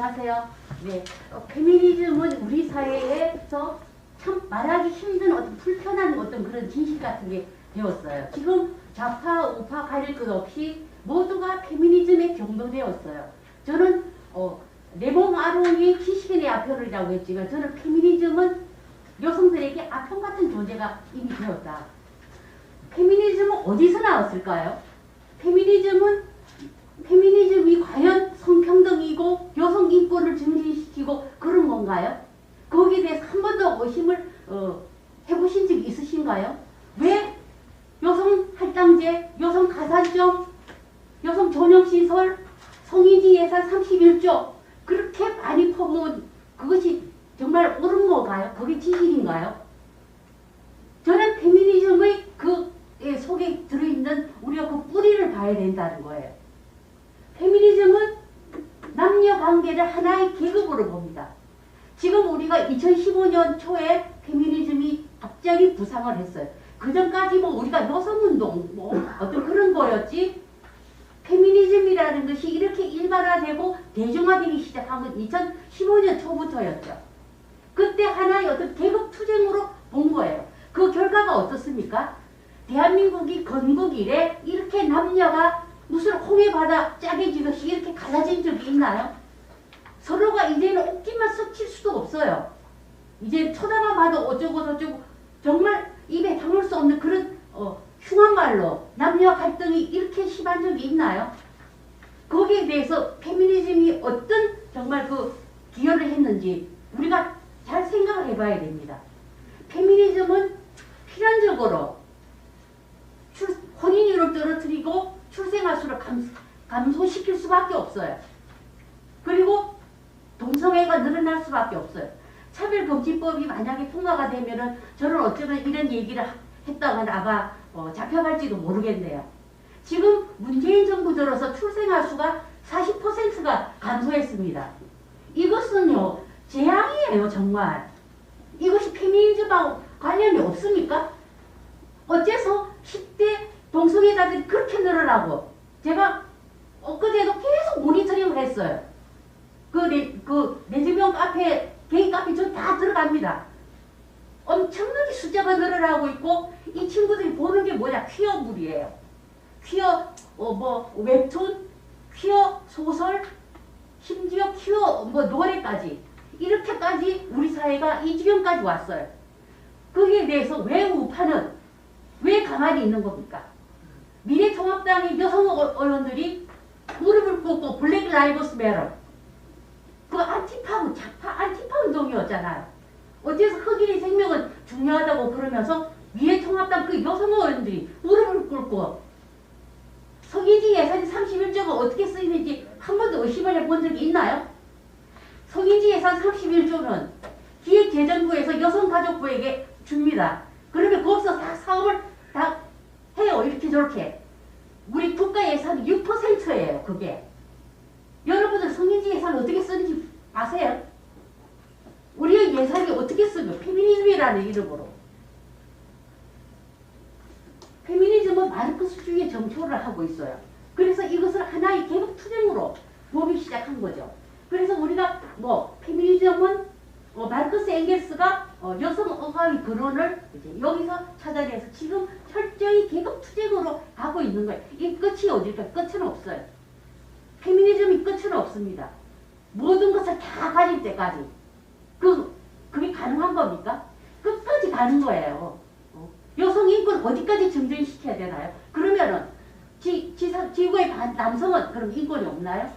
안녕하세요. 네, 페미니즘은 우리 사회에서 참 말하기 힘든 어떤 불편한 어떤 그런 진실 같은 게 되었어요. 지금 좌파, 우파 가릴 것 없이 모두가 페미니즘에 경도되었어요. 저는 내몸 아롱이 지식인의 아편이라고 했지만 저는 페미니즘은 여성들에게 아편 같은 존재가 이미 되었다. 페미니즘은 어디서 나왔을까요? 페미니즘이 과연 성평등이고 여성 인권을 증진시키고 그런 건가요? 거기에 대해서 한 번도 의심을 해보신 적이 있으신가요? 왜 여성 할당제, 여성 가산점, 여성 전용시설, 성인지 예산 31조 그렇게 많이 퍼부은 그것이 정말 옳은 건가요? 그게 진실인가요? 저는 페미니즘의 그 속에 들어있는 우리가 그 뿌리를 봐야 된다는 거예요. 페미니즘은 남녀 관계를 하나의 계급으로 봅니다. 지금 우리가 2015년 초에 페미니즘이 갑자기 부상을 했어요. 그 전까지 뭐 우리가 여성운동 뭐 어떤 그런 거였지 페미니즘이라는 것이 이렇게 일반화되고 대중화되기 시작한 건 2015년 초부터였죠. 그때 하나의 어떤 계급투쟁으로 본 거예요. 그 결과가 어떻습니까? 대한민국이 건국 이래 이렇게 남녀가 무슨 홍해바다 짜게 지듯이 이렇게 갈라진 적이 있나요? 서로가 이제는 옷깃만 스칠 수도 없어요. 이제 쳐다만 봐도 어쩌고 저쩌고 정말 입에 담을 수 없는 그런 흉한 말로 남녀 갈등이 이렇게 심한 적이 있나요? 거기에 대해서 페미니즘이 어떤 정말 그 기여를 했는지 우리가 잘 생각을 해봐야 됩니다. 페미니즘은 필연적으로 혼인율을 떨어뜨리고 출생아 수를 감소시킬 수밖에 없어요. 그리고 동성애가 늘어날 수밖에 없어요. 차별금지법이 만약에 통과가 되면은 저는 어쩌면 이런 얘기를 했다가는 아마 잡혀갈지도 모르겠네요. 지금 문재인 정부 들어서 출생아 수가 40%가 감소했습니다. 이것은요 재앙이에요 정말. 이것이 페미니즘하고 관련이 없습니까? 어째서 10대 동성애자들이 그렇게 늘어나고 제가 엊그제도 계속 모니터링을 했어요. 레즈비언 카페, 게이 카페 전 다 들어갑니다. 엄청나게 숫자가 늘어나고 있고 이 친구들이 보는 게 뭐냐 퀴어물이에요. 퀴어 웹툰, 퀴어 소설, 심지어 퀴어 노래까지 이렇게까지 우리 사회가 이 지경까지 왔어요. 거기에 대해서 왜 우파는 왜 가만히 있는 겁니까? 미래통합당의 여성 의원들이 무릎을 꿇고 블랙 라이브스 매터 그 안티파고 좌파 안티파 운동이었잖아요. 어째서 흑인의 생명은 중요하다고 그러면서 미래통합당 그 여성 의원들이 무릎을 꿇고 성인지 예산이 31조가 어떻게 쓰이는지 한 번도 의심을 해본 적이 있나요? 성인지 예산 31조는 기획재정부에서 여성가족부에게 줍니다. 그러면 거기서 다 사업을 다 해요. 이렇게 저렇게. 우리 국가 예산이 6%예요. 그게. 여러분들 성인지 예산 어떻게 쓰는지 아세요? 우리의 예산이 어떻게 쓰면 페미니즘이라는 이름으로. 페미니즘은 마르크스주의 정초를 하고 있어요. 그래서 이것을 하나의 계급투쟁으로 보기 시작한 거죠. 그래서 우리가 페미니즘은 마르크스 엥겔스가 여성 의학의 근원을 이제 여기서 찾아내서 지금 철저히 계급투쟁으로 가고 있는 거예요. 이 끝이 어딜까? 끝은 없어요. 페미니즘이 끝은 없습니다. 모든 것을 다 가질 때까지. 그게 가능한 겁니까? 끝까지 가는 거예요. 여성 인권 어디까지 증진시켜야 되나요? 그러면은 지구의 남성은 그럼 인권이 없나요?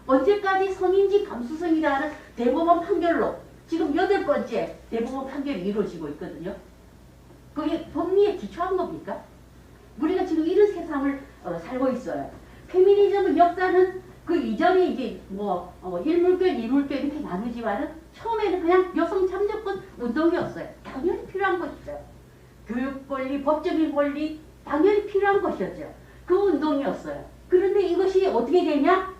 언제까지 성인지 감수성이라는 대법원 판결로 지금 8번째 대법원 판결이 이루어지고 있거든요. 그게 법리에 기초한 겁니까? 우리가 지금 이런 세상을 살고 있어요. 페미니즘의 역사는 그 이전에 이제 일물결, 이물결 이렇게 나누지만은 처음에는 그냥 여성 참정권 운동이었어요. 당연히 필요한 것이죠. 교육 권리, 법적인 권리 당연히 필요한 것이었죠. 그 운동이었어요. 그런데 이것이 어떻게 되냐?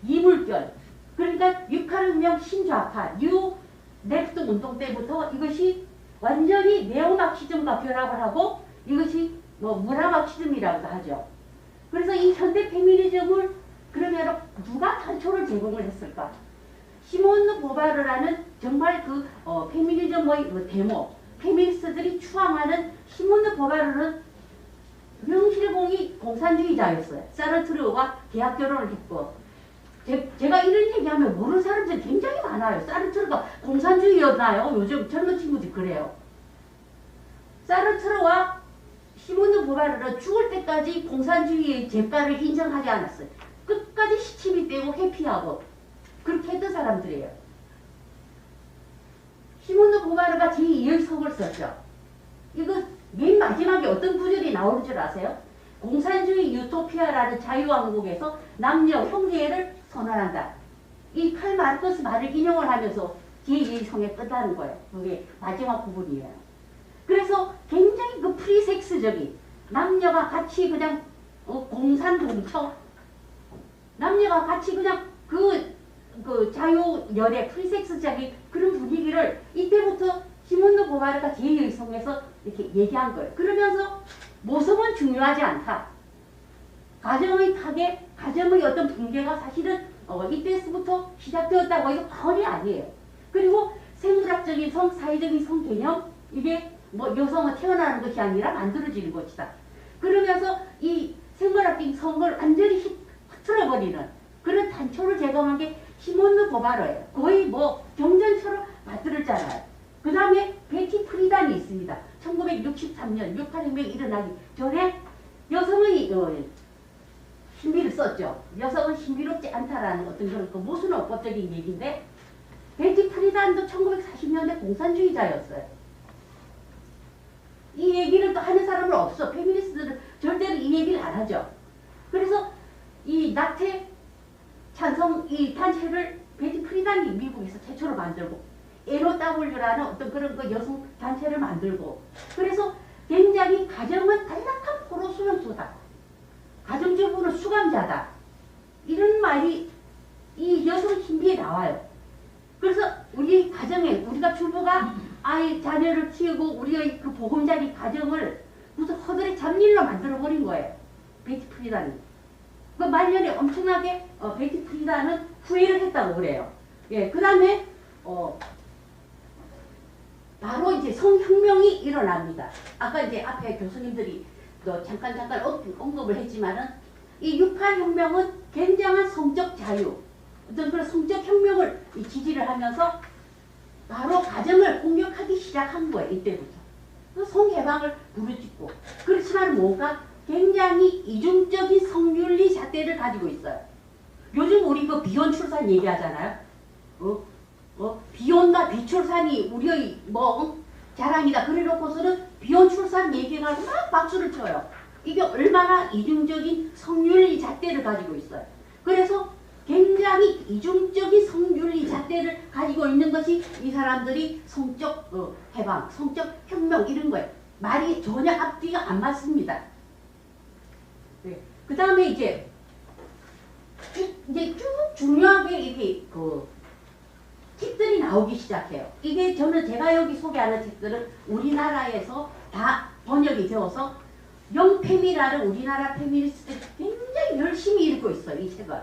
이물결. 그러니까 6.8혁명 신좌파, 뉴 넥스트 운동 때부터 이것이 완전히 네오마크시즘과 결합을 하고 이것이 문화마크시즘이라고도 하죠. 그래서 이 현대 페미니즘을 그러면 누가 단초를 제공을 했을까? 시몬느 보바르라는 정말 페미니즘의 데모, 페미니스트들이 추앙하는 시몬느 보바르는 명실공히 공산주의자였어요. 사르트르와 계약 결혼을 했고, 제가 이런 얘기하면 모르는 사람들이 굉장히 많아요. 사르트르가 공산주의였나요? 요즘 젊은 친구들이 그래요. 사르트르와 시몬느 보바르는 죽을 때까지 공산주의의 재발을 인정하지 않았어요. 끝까지 시침이 떼고 회피하고 그렇게 했던 사람들이에요. 시몬느 보바르가 제2의 석을 썼죠. 이거 맨 마지막에 어떤 구절이 나오는 줄 아세요? 공산주의 유토피아라는 자유왕국에서 남녀 형제를 선언한다. 이 칼 마르크스 말을 인용을 하면서 제2의 성에 끄다는 거예요. 그게 마지막 부분이에요. 그래서 굉장히 그 프리섹스적인 남녀가 같이 그냥 공산동처 남녀가 같이 그냥 그 자유열애 프리섹스적인 그런 분위기를 이때부터 시몬느 보바르가 제2의 성에서 이렇게 얘기한 거예요. 그러면서 모성은 중요하지 않다. 가정의 파괴, 가정의 어떤 붕괴가 사실은 이때부터 시작되었다고 해서 과언이 아니에요. 그리고 생물학적인 성, 사회적인 성 개념, 이게 여성은 태어나는 것이 아니라 만들어지는 것이다. 그러면서 이 생물학적인 성을 완전히 흐트러버리는 그런 단초를 제공한 게 시몬느 보바르예요. 거의 경전처럼 만들었잖아요. 그 다음에 베티 프리단이 있습니다. 1963년 68혁명이 일어나기 전에 여성의 신비를 썼죠. 여성은 신비롭지 않다라는 어떤 그런 모순어법적인 얘기인데, 베티 프리단도 1940년대 공산주의자였어요. 이 얘기를 또 하는 사람은 없어. 페미니스트들은 절대로 이 얘기를 안 하죠. 그래서 이 낙태 찬성 이 단체를 베티 프리단이 미국에서 최초로 만들고, NOW라는 어떤 그런 여성 단체를 만들고, 그래서 굉장히 가정은 안락한 포로 수용소다. 가정주부는 수감자다. 이런 말이 이 여성 신비에 나와요. 그래서 우리 가정에 우리가 주부가 자녀를 키우고 우리의 그 보금자리 가정을 무슨 허들의 잡일로 만들어버린 거예요. 베티 프리단이. 그 말년에 엄청나게 베티 프리단은 후회를 했다고 그래요. 예, 그 다음에 바로 이제 성혁명이 일어납니다. 아까 이제 앞에 교수님들이 또 잠깐 언급을 했지만은 이 68혁명은 굉장한 성적 자유, 어떤 그런 성적 혁명을 지지를 하면서 바로 가정을 공격하기 시작한 거예요. 이때부터. 성해방을 부르짖고. 그렇지만 뭔가 굉장히 이중적인 성윤리 잣대를 가지고 있어요. 요즘 우리 비혼 출산 얘기하잖아요. 비혼과 비출산이 우리의 자랑이다. 그래놓고서는 비혼 출산 얘기가 막 박수를 쳐요. 이게 얼마나 이중적인 성윤리 잣대를 가지고 있어요. 그래서 굉장히 이중적인 성윤리 잣대를 가지고 있는 것이 이 사람들이 성적 해방, 성적 혁명 이런 거예요. 말이 전혀 앞뒤가 안 맞습니다. 네. 그 다음에 이제 쭉 중요하게 이렇게 책들이 나오기 시작해요. 이게 제가 여기 소개하는 책들은 우리나라에서 다 번역이 되어서 영페미라는 우리나라 페미니스트들이 굉장히 열심히 읽고 있어요. 이 책을.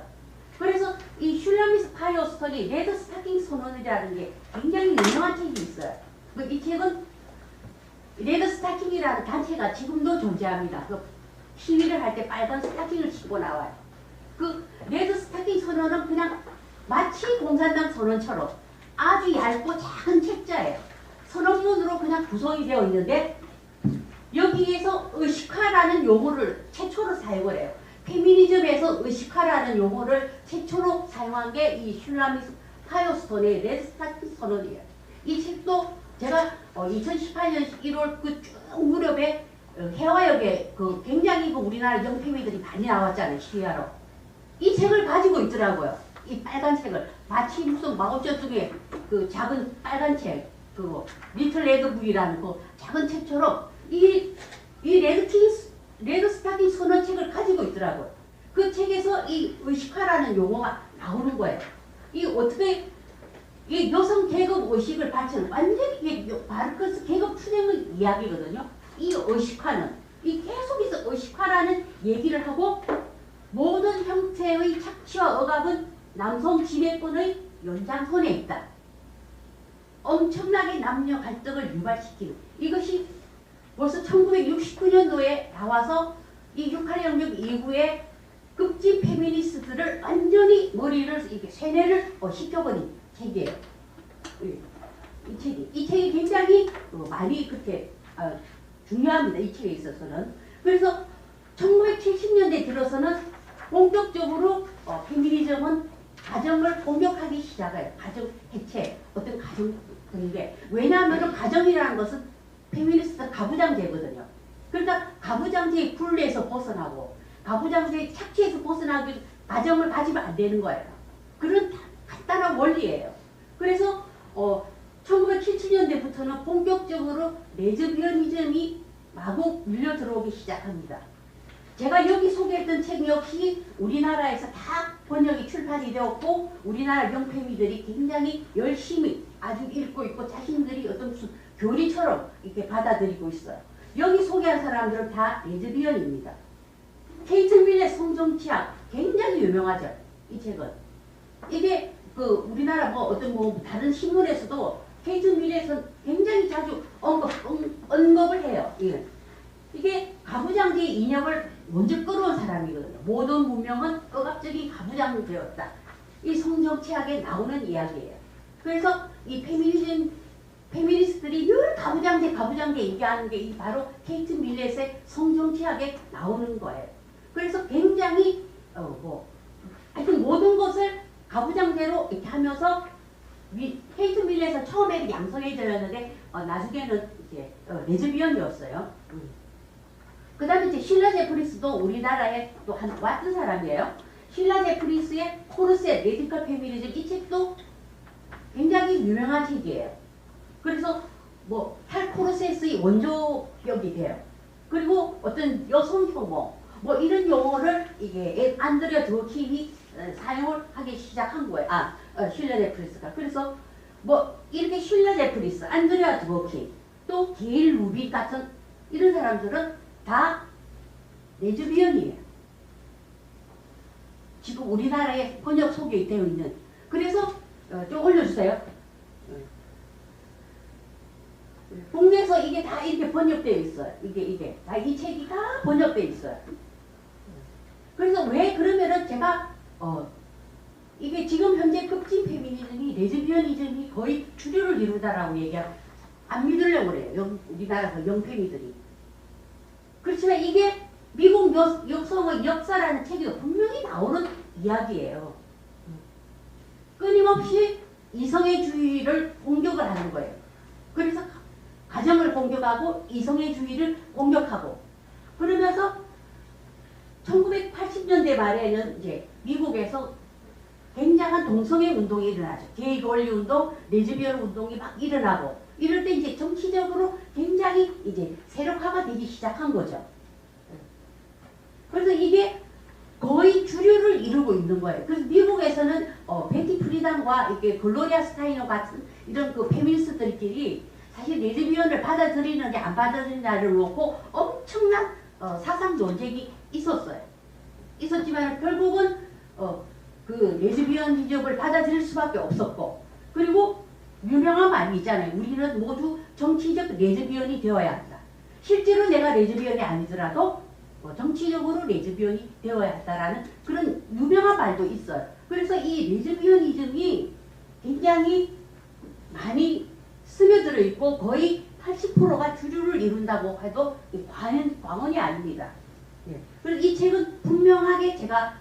그래서 이 슐라미스 파이어스턴이 레드 스타킹 선언이라는 게 굉장히 유명한 책이 있어요. 이 책은 레드 스타킹이라는 단체가 지금도 존재합니다. 시위를 할 때 빨간 스타킹을 신고 나와요. 그 레드 스타킹 선언은 그냥 마치 공산당 선언처럼 아주 얇고 작은 책자예요. 선언문으로 그냥 구성이 되어 있는데 여기에서 의식화라는 용어를 최초로 사용을 해요. 페미니즘에서 의식화라는 용어를 최초로 사용한 게 이 슐라미스 파이어스턴의 레드 스타킹 선언이에요. 이 책도 제가 2018년 1월 쭉 무렵에 해화역에 굉장히 우리나라 영페미들이 많이 나왔잖아요. 시위하러. 이 책을 가지고 있더라고요. 이 빨간 책을. 마치 무슨 마오쩌둥의 작은 빨간 책, 리틀 레드북이라는 작은 책처럼 이 레드 스타킹 선언책을 가지고 있더라고요. 그 책에서 이 의식화라는 용어가 나오는 거예요. 이 어떻게 이 여성 계급 의식을 바치는 완전히 이게 마르크스 계급 투쟁의 이야기거든요. 이 의식화는 계속해서 의식화라는 얘기를 하고 모든 형태의 착취와 억압은 남성 지배권의 연장선에 있다. 엄청나게 남녀 갈등을 유발시키는 이것이 벌써 1969년도에 나와서 이 6.18혁명 이후에 급진 페미니스트들을 완전히 머리를 이렇게 세뇌를 시켜버린 책이에요. 이 책이 굉장히 많이 그렇게 중요합니다. 이 책에 있어서는. 그래서 1970년대 들어서는 본격적으로 페미니즘은 가정을 공격하기 시작해요. 가정 해체, 어떤 가정 붕괴. 왜냐하면 가정이라는 것은 페미니스트 가부장제거든요. 그러니까 가부장제의 굴레에서 벗어나고 가부장제의 착취에서 벗어나기 가정을 가지면 안 되는 거예요. 그런 간단한 원리예요. 그래서 1970년대부터는 본격적으로 레즈비언이즘이 마구 밀려 들어오기 시작합니다. 제가 여기 소개했던 책 역시 우리나라에서 다 번역이 출판이 되었고 우리나라 영페미들이 굉장히 열심히 아주 읽고 있고 자신들이 어떤 무슨 교리처럼 이렇게 받아들이고 있어요. 여기 소개한 사람들은 다 레즈비언입니다. 케이트 밀렛 성정치학 굉장히 유명하죠. 이 책은. 이게 우리나라 다른 신문에서도 케이트 밀렛은 굉장히 자주 언급을 해요. 이게 가부장제의 이념을 먼저 끌어온 사람이거든요. 모든 문명은 억압적인 가부장제였다. 이 성정치학에 나오는 이야기예요. 그래서 이 페미니스트들이 늘 가부장제 얘기하는 게 바로 케이트 밀렛의 성정치학에 나오는 거예요. 그래서 굉장히 하여튼 모든 것을 가부장제로 이렇게 하면서 케이트 밀렛은 처음에 양성해져였는데 나중에는 이제 레즈비언이었어요. 그 다음에 이제 실라 제프리스도 우리나라에 또 왔던 사람이에요. 실라 제프리스의 코르셋, 레디컬 페미니즘 이 책도 굉장히 유명한 책이에요. 그래서 탈 코르셋의 원조격이 돼요. 그리고 어떤 여성혐오 이런 용어를 이게 안드레아 드워킨이 사용을 하기 시작한 거예요. 실라 제프리스가. 그래서 이렇게 실라 제프리스, 안드레아 드워킨, 또 게일 루비 같은 이런 사람들은 다 레즈비언이에요. 지금 우리나라에 번역 소개되어 있는. 그래서 좀 올려주세요. 국내에서 이게 다 이렇게 번역되어 있어요. 이게 다 이 책이 다 번역되어 있어요. 그래서 왜 그러면은 제가 이게 지금 현재 급진 페미니즘이 레즈비언이즘이 거의 주류를 이루다라고 얘기하고 안 믿으려고 그래요. 우리나라 영페미들이. 그렇지만 이게 미국 여성의 역사라는 책에도 분명히 나오는 이야기예요. 끊임없이 이성애주의를 공격을 하는 거예요. 그래서 가정을 공격하고 이성애주의를 공격하고 그러면서 1980년대 말에는 이제 미국에서 굉장한 동성애 운동이 일어나죠. 게이 권리 운동, 레즈비언 운동이 막 일어나고 이럴 때 이제 정치적으로 굉장히 이제 세력화가 되기 시작한 거죠. 그래서 이게 거의 주류를 이루고 있는 거예요. 그래서 미국에서는 베티 프리단과 이게 글로리아 스타이너 같은 이런 페미니스트들끼리 사실 레즈비언을 받아들이는지 안 받아들이냐를 놓고 엄청난 사상 논쟁이 있었어요. 있었지만 결국은 그 레즈비언이즘을 받아들일 수밖에 없었고 그리고 유명한 말이 있잖아요. 우리는 모두 정치적 레즈비언이 되어야 한다. 실제로 내가 레즈비언이 아니더라도 정치적으로 레즈비언이 되어야 한다라는 그런 유명한 말도 있어요. 그래서 이 레즈비언이즘이 굉장히 많이 스며들어 있고 거의 80%가 주류를 이룬다고 해도 과언이 아닙니다. 예. 그래서 이 책은 분명하게 제가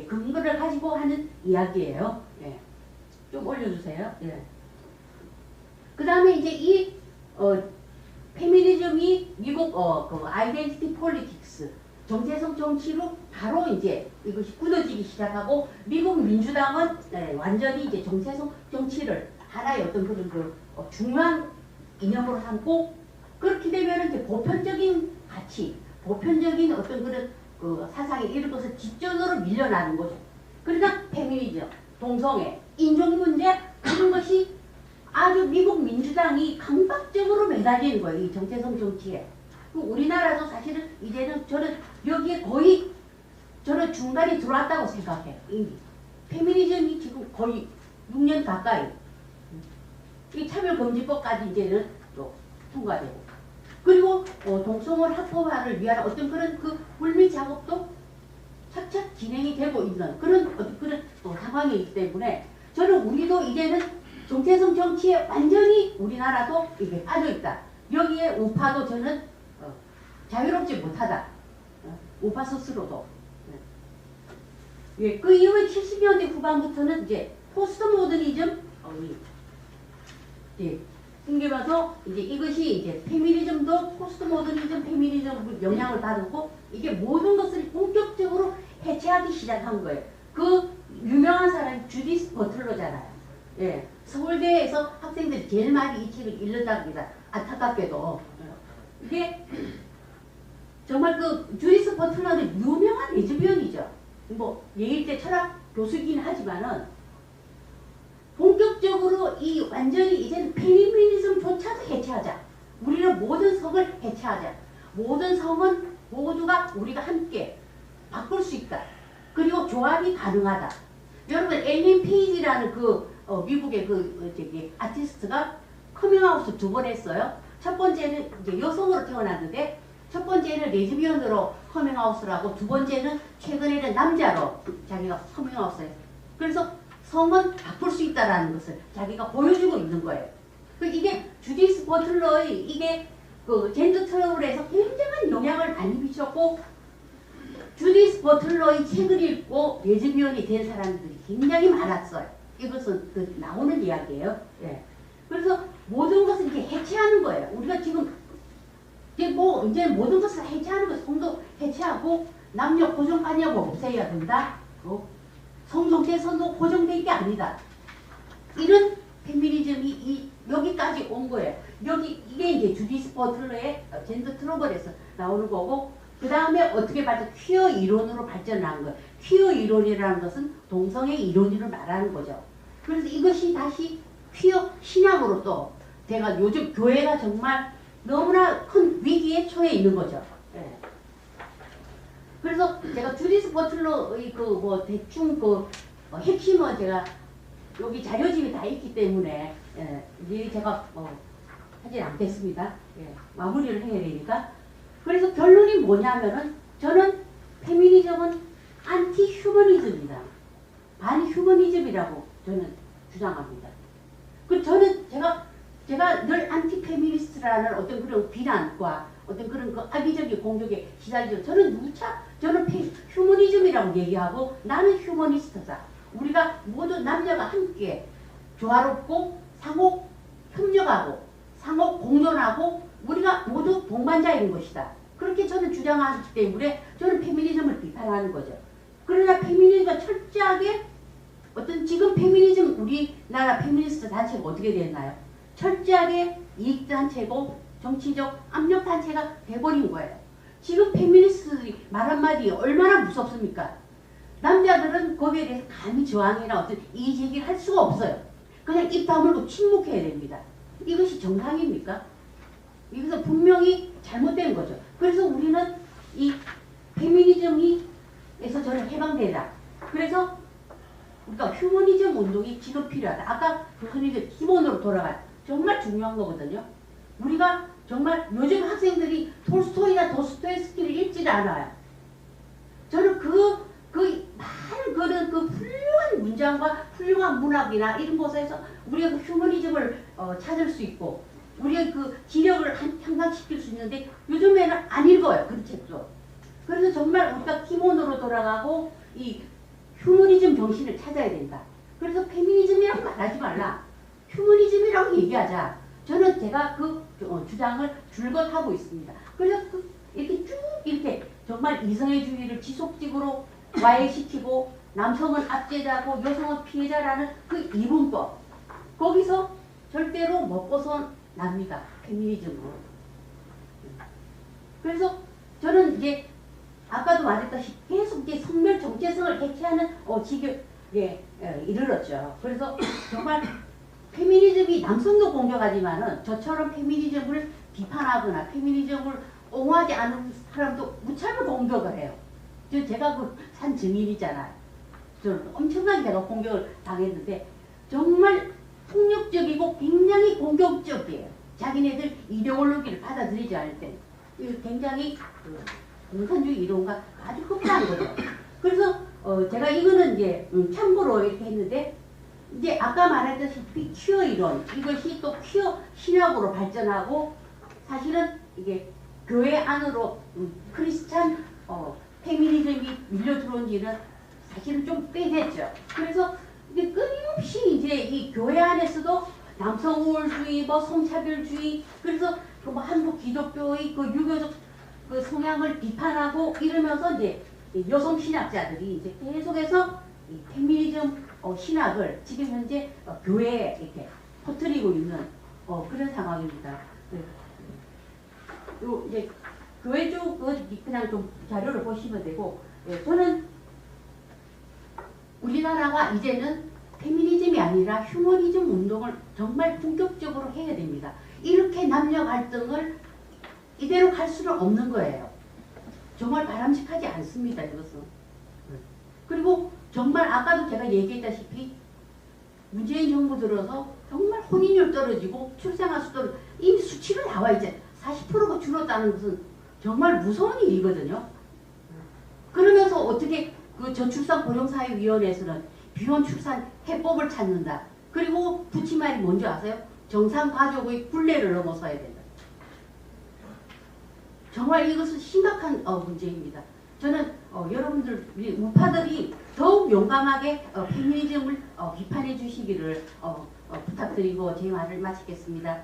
근거를 가지고 하는 이야기예요. 예. 좀 올려주세요. 예. 그 다음에 이제 이 페미니즘이 미국 아이덴티티 폴리틱스 정체성 정치로 바로 이제 이것이 굳어지기 시작하고 미국 민주당은 완전히 이제 정체성 정치를 하나의 어떤 그런 중요한 이념으로 삼고 그렇게 되면 이제 보편적인 가치, 보편적인 어떤 그런 사상이 이런 것을 뒷전으로 밀려나는 거죠. 그러나 페미니즘, 동성애, 인종 문제 그런 것이 아주 미국 민주당이 강박적으로 매달리는 거예요. 이 정체성 정치에. 우리나라도 사실은 이제는 저는 여기에 거의 저는 중간에 들어왔다고 생각해요. 이미. 페미니즘이 지금 거의 6년 가까이. 이 차별금지법까지 이제는 또 통과되고. 그리고 동성애 합법화를 위한 어떤 그런 그 물밑 작업도 착착 진행이 되고 있는 그런 상황이기 때문에 저는 우리도 이제는 정체성 정치에 완전히 우리나라도 이게 빠져있다. 여기에 우파도 저는 자유롭지 못하다. 우파 스스로도. 예, 그 이후에 70년대 후반부터는 이제 포스트 모더니즘 예, 생기면서 이제 이것이 이제 페미니즘도 포스트 모더니즘 페미니즘 영향을 받고 이게 모든 것을 본격적으로 해체하기 시작한 거예요. 그 유명한 사람이 주디스 버틀러잖아요. 예, 서울대에서 학생들이 제일 많이 이 책을 읽는다고 합니다. 안타깝게도. 이게 정말 그 주디스 버틀러는 유명한 레즈비언이죠. 뭐 예일대 철학 교수이긴 하지만은 본격적으로 이 완전히 이제는 페미니즘조차도 해체하자. 우리는 모든 성을 해체하자. 모든 성은 모두가 우리가 함께 바꿀 수 있다. 그리고 조합이 가능하다. 여러분 엘린 페이지라는 미국의 아티스트가 커밍아웃을 2번 했어요. 첫 번째는 이제 여성으로 태어났는데 첫 번째는 레즈비언으로 커밍아웃을 하고 두 번째는 최근에는 남자로 자기가 커밍아웃을 했어요. 그래서 성은 바꿀 수 있다라는 것을 자기가 보여주고 있는 거예요. 이게 주디스 버틀러의 이게 그 젠더 트러블에서 굉장한 영향을 많이 미쳤고 주디스 버틀러의 책을 읽고 레즈비언이 된 사람들이 굉장히 많았어요. 이것은 나오는 이야기예요. 예. 그래서 모든 것을 이렇게 해체하는 거예요. 우리가 지금 이제 모든 것을 해체하는 거예요. 성도 해체하고 남녀 고정관념을 없애야 된다. 성정체성도 고정될 게 아니다. 이런 페미니즘이 여기까지 온 거예요. 이게 이제 주디스 버틀러의 젠더 트러블에서 나오는 거고 그 다음에 어떻게 봐도 퀴어 이론으로 발전한 거예요. 퀴어 이론이라는 것은 동성애 이론을 말하는 거죠. 그래서 이것이 다시 퀴어 신학으로 또 제가 요즘 교회가 정말 너무나 큰 위기에 처해 있는 거죠. 네. 그래서 제가 주디스 버틀러의 대충 핵심은 제가 여기 자료집이 다 있기 때문에 미리 제가 하진 않겠습니다. 예, 마무리를 해야 되니까. 그래서 결론이 뭐냐면은 저는 페미니즘은 안티 휴머니즘이다. 반휴머니즘이라고 저는 주장합니다. 저는 제가 늘 안티 페미니스트라는 어떤 그런 비난과 어떤 그런 그 악의적인 공격에 시달리죠. 저는 휴머니즘이라고 얘기하고 나는 휴머니스트다. 우리가 모두 남녀가 함께 조화롭고 상호 협력하고 상호 공존하고 우리가 모두 동반자인 것이다. 그렇게 저는 주장하기 때문에 저는 페미니즘을 비판하는 거죠. 그러나 페미니즘과 철저하게 지금 페미니즘 우리나라 페미니스트 단체가 어떻게 됐나요? 철저하게 이익단체고 정치적 압력단체가 돼버린 거예요. 지금 페미니스트들이 말 한마디 얼마나 무섭습니까? 남자들은 거기에 대해서 감히 저항이나 어떤 이의제기를 할 수가 없어요. 그냥 입 다물고 침묵해야 됩니다. 이것이 정상입니까? 이것은 분명히 잘못된 거죠. 그래서 우리는 이 페미니즘에서 저는 해방되다. 그래서 우리가 휴머니즘 운동이 지금 필요하다. 아까 교수님들 기본으로 돌아간 정말 중요한 거거든요. 우리가 정말 요즘 학생들이 톨스토이나 도스토옙스키를 읽지를 않아요. 저는 많은 그런 훌륭한 문장과 훌륭한 문학이나 이런 곳에서 우리가 휴머니즘을 찾을 수 있고 우리의 지력을 향상시킬 수 있는데 요즘에는 안 읽어요. 그런 책도. 그래서 정말 우리가 기본으로 돌아가고 이 휴머니즘 정신을 찾아야 된다. 그래서 페미니즘이라고 말하지 말라. 휴머니즘이라고 얘기하자. 저는 제가 주장을 줄곧 하고 있습니다. 그래서 이렇게 쭉 이렇게 정말 이성애주의를 지속적으로 와해시키고 남성은 압제자고 여성은 피해자라는 이분법. 거기서 절대로 못 벗어납니다. 페미니즘으로. 그래서 저는 이제 아까도 말했다시피 계속 이제 성별 정체성을 해체하는 지경에 이르렀죠. 그래서 정말 페미니즘이 남성도 공격하지만은 저처럼 페미니즘을 비판하거나 페미니즘을 옹호하지 않은 사람도 무참을 공격을 해요. 제가 산 증인이잖아요. 저는 엄청나게 제가 공격을 당했는데 정말 폭력적이고 굉장히 공격적이에요. 자기네들 이데올로기를 받아들이지 않을 때. 이거 굉장히 공산주의 이론과 아주 흡사한 거죠. 그래서 제가 이거는 이제 참고로 이렇게 했는데, 이제 아까 말했다시피 퀴어 이론, 이것이 또 퀴어 신학으로 발전하고, 사실은 이게 교회 안으로 크리스찬 페미니즘이 밀려 들어온 지는 사실은 좀 꽤 됐죠. 그래서 이게 끊임없이 이제 이 교회 안에서도 남성 우월주의, 뭐 성차별주의, 그래서 뭐 한국 기독교의 그 유교적 그 성향을 비판하고 이러면서 이제 여성 신학자들이 이제 계속해서 이 페미니즘 신학을 지금 현재 교회에 이렇게 퍼뜨리고 있는 그런 상황입니다. 네. 요 이제 교회 쪽 그냥 좀 자료를 보시면 되고, 저는 우리나라가 이제는 페미니즘이 아니라 휴머니즘 운동을 정말 본격적으로 해야 됩니다. 이렇게 남녀 갈등을 이대로 갈 수는 없는 거예요. 정말 바람직하지 않습니다, 이것은. 그리고 정말 아까도 제가 얘기했다시피 문재인 정부 들어서 정말 혼인율 떨어지고 출생아 수도 이미 수치가 나와 이제 40%가 줄었다는 것은 정말 무서운 일이거든요. 그러면서 어떻게 그 저출산고령사회위원회에서는 비혼 출산 해법을 찾는다. 그리고 붙임말이 뭔지 아세요? 정상가족의 굴레를 넘어서야 된다. 정말 이것은 심각한 문제입니다. 저는 여러분들 우파들이 더욱 용감하게 페미니즘을 비판해 주시기를 부탁드리고 제 말을 마치겠습니다.